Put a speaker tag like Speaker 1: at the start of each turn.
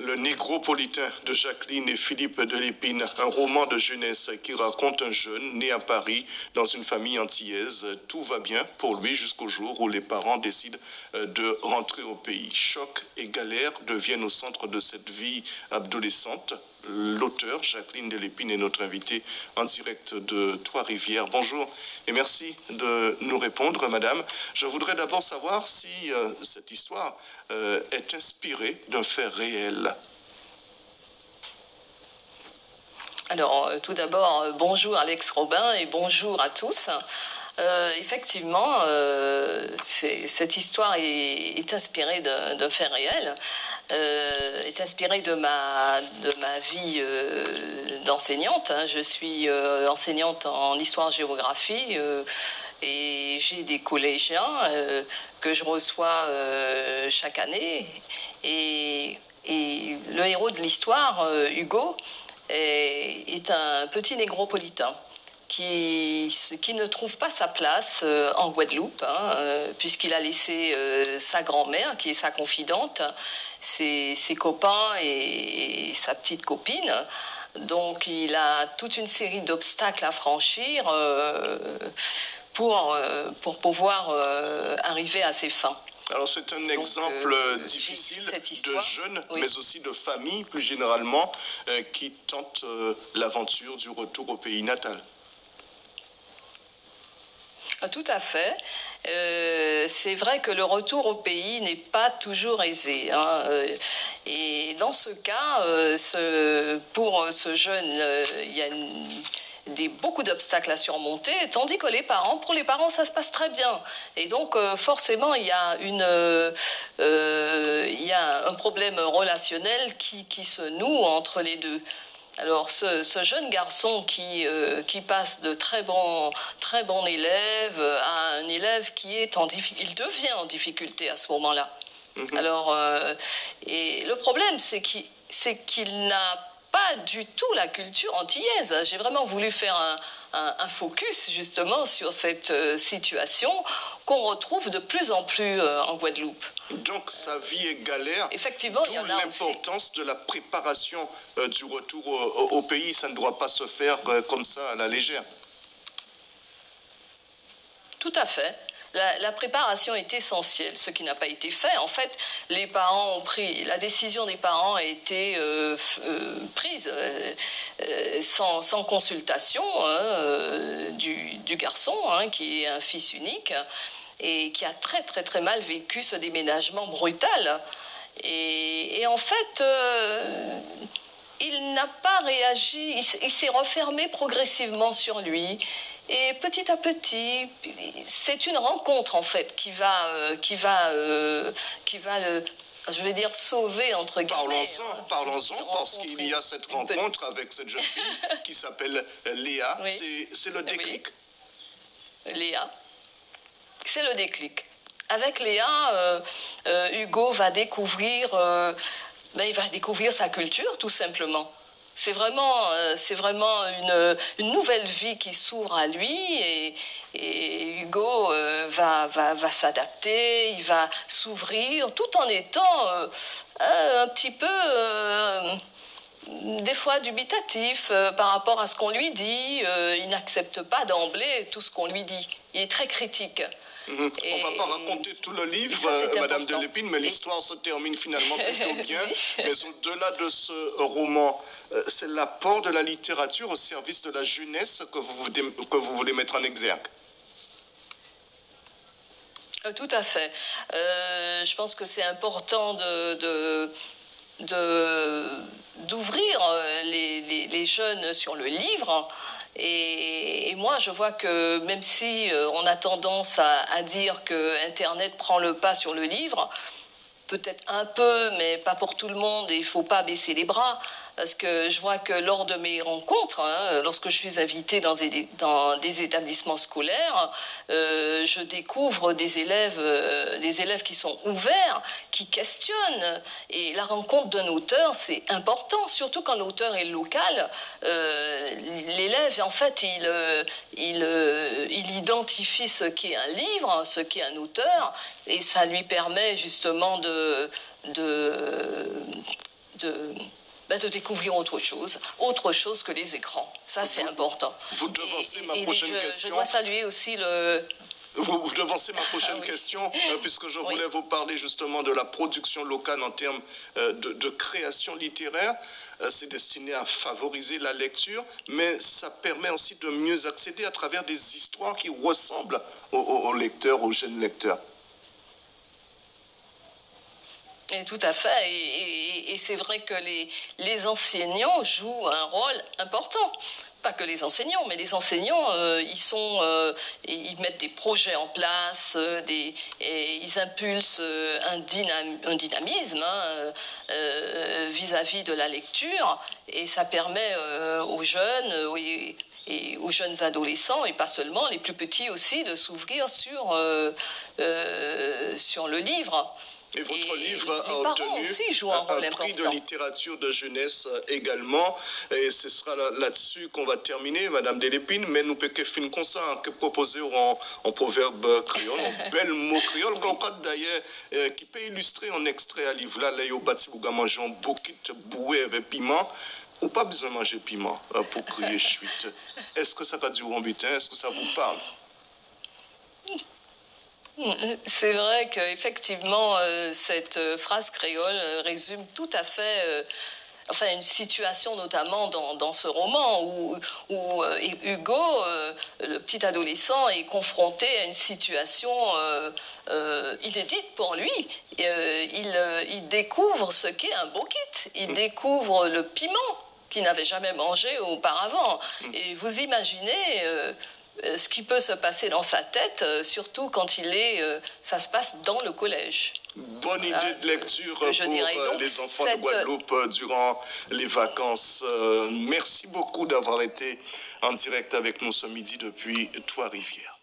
Speaker 1: Le Négropolitain de Jacqueline et Philippe de Lépine, un roman de jeunesse qui raconte un jeune né à Paris dans une famille antillaise. Tout va bien pour lui jusqu'au jour où les parents décident de rentrer au pays. Choc et galère deviennent au centre de cette vie adolescente. L'auteur, Jacqueline de Lépine, est notre invitée en direct de Trois-Rivières. Bonjour et merci de nous répondre, madame. Je voudrais d'abord savoir si cette histoire est inspirée d'un fait réel.
Speaker 2: Alors, tout d'abord, bonjour Alex Robin et bonjour à tous. Effectivement, cette histoire est inspirée d'un fait réel, est inspirée de ma vie d'enseignante. Je suis enseignante en histoire-géographie et j'ai des collégiens que je reçois chaque année. Et le héros de l'histoire, Hugo, est un petit négropolitain qui ne trouve pas sa place en Guadeloupe, puisqu'il a laissé sa grand-mère, qui est sa confidente, ses copains et sa petite copine. Donc il a toute une série d'obstacles à franchir pour pouvoir arriver à ses fins.
Speaker 1: Alors c'est un exemple difficile de jeunes, oui, mais aussi de familles, plus généralement, qui tentent l'aventure du retour au pays natal.
Speaker 2: Tout à fait. C'est vrai que le retour au pays n'est pas toujours aisé. Et dans ce cas, pour ce jeune, il y a beaucoup d'obstacles à surmonter, tandis que pour les parents, ça se passe très bien. Et donc, forcément, il y a un problème relationnel qui se noue entre les deux. Alors, ce jeune garçon qui passe de très bon élève à un élève il devient en difficulté à ce moment-là. Mm-hmm. Alors, et le problème, c'est qu'il n'a pas du tout la culture antillaise. J'ai vraiment voulu faire un focus justement sur cette situation qu'on retrouve de plus en plus en Guadeloupe.
Speaker 1: Donc sa vie est galère.
Speaker 2: Effectivement,
Speaker 1: d'où l'importance de la préparation du retour au pays. Ça ne doit pas se faire comme ça à la légère.
Speaker 2: Tout à fait. La préparation est essentielle, ce qui n'a pas été fait. En fait, la décision des parents a été prise sans consultation du garçon, qui est un fils unique et qui a très très très mal vécu ce déménagement brutal. Et en fait, il n'a pas réagi, il s'est refermé progressivement sur lui. Et petit à petit, c'est une rencontre en fait qui va le, je vais dire, sauver entre guillemets.
Speaker 1: Parlons-en, parce qu'il y a cette rencontre avec cette jeune fille qui s'appelle Léa. Oui. C'est le déclic.
Speaker 2: Oui. Léa, c'est le déclic. Avec Léa, Hugo va découvrir, sa culture tout simplement. C'est vraiment une nouvelle vie qui s'ouvre à lui et Hugo va s'adapter, il va s'ouvrir tout en étant un petit peu des fois dubitatif par rapport à ce qu'on lui dit. Il n'accepte pas d'emblée tout ce qu'on lui dit. Il est très critique.
Speaker 1: On ne va pas raconter tout le livre, Madame de Lépine, mais l'histoire se termine finalement plutôt bien. Oui. Mais au-delà de ce roman, c'est l'apport de la littérature au service de la jeunesse que vous voulez mettre en exergue.
Speaker 2: Tout à fait. Je pense que c'est important d'ouvrir les jeunes sur le livre. Et moi, je vois que même si on a tendance à dire que Internet prend le pas sur le livre, peut-être un peu, mais pas pour tout le monde, et il ne faut pas baisser les bras. Parce que je vois que lors de mes rencontres, lorsque je suis invitée dans des établissements scolaires, je découvre des élèves qui sont ouverts, qui questionnent. Et la rencontre d'un auteur, c'est important, surtout quand l'auteur est local. L'élève, en fait, il identifie ce qu'est un livre, ce qu'est un auteur, et ça lui permet justement de de découvrir autre chose que les écrans. Ça, c'est important.
Speaker 1: Vous devancez ma prochaine question.
Speaker 2: Je dois saluer aussi le...
Speaker 1: Vous devancez ma prochaine question, puisque je voulais vous parler justement de la production locale en termes de création littéraire. C'est destiné à favoriser la lecture, mais ça permet aussi de mieux accéder à travers des histoires qui ressemblent aux lecteurs, aux jeunes lecteurs.
Speaker 2: Et tout à fait, et c'est vrai que les enseignants jouent un rôle important. Pas que les enseignants, mais les enseignants, ils mettent des projets en place, et ils impulsent un dynamisme vis-à-vis de la lecture, et ça permet aux jeunes et aux jeunes adolescents, et pas seulement, les plus petits aussi, de s'ouvrir sur le livre.
Speaker 1: Et votre livre a obtenu un prix de littérature de jeunesse également. Et ce sera là-dessus qu'on va terminer, Madame Delépine. Mais nous pouvons finir comme ça, que proposer en proverbe créole, en bel mot créole, d'ailleurs, qui peut illustrer en extrait à livre là, au bâti pour manger un bouquet boué avec piment. Ou pas besoin de manger piment pour crier chute. Est-ce que ça va durer en butin? Est-ce que ça vous parle?
Speaker 2: C'est vrai qu'effectivement, cette phrase créole résume tout à fait une situation, notamment dans ce roman où Hugo, le petit adolescent, est confronté à une situation inédite pour lui. Il découvre ce qu'est un bokit, il découvre le piment qu'il n'avait jamais mangé auparavant. Et vous imaginez... ce qui peut se passer dans sa tête, surtout quand ça se passe dans le collège.
Speaker 1: Bonne idée de lecture pour les enfants de Guadeloupe durant les vacances. Merci beaucoup d'avoir été en direct avec nous ce midi depuis Trois-Rivières.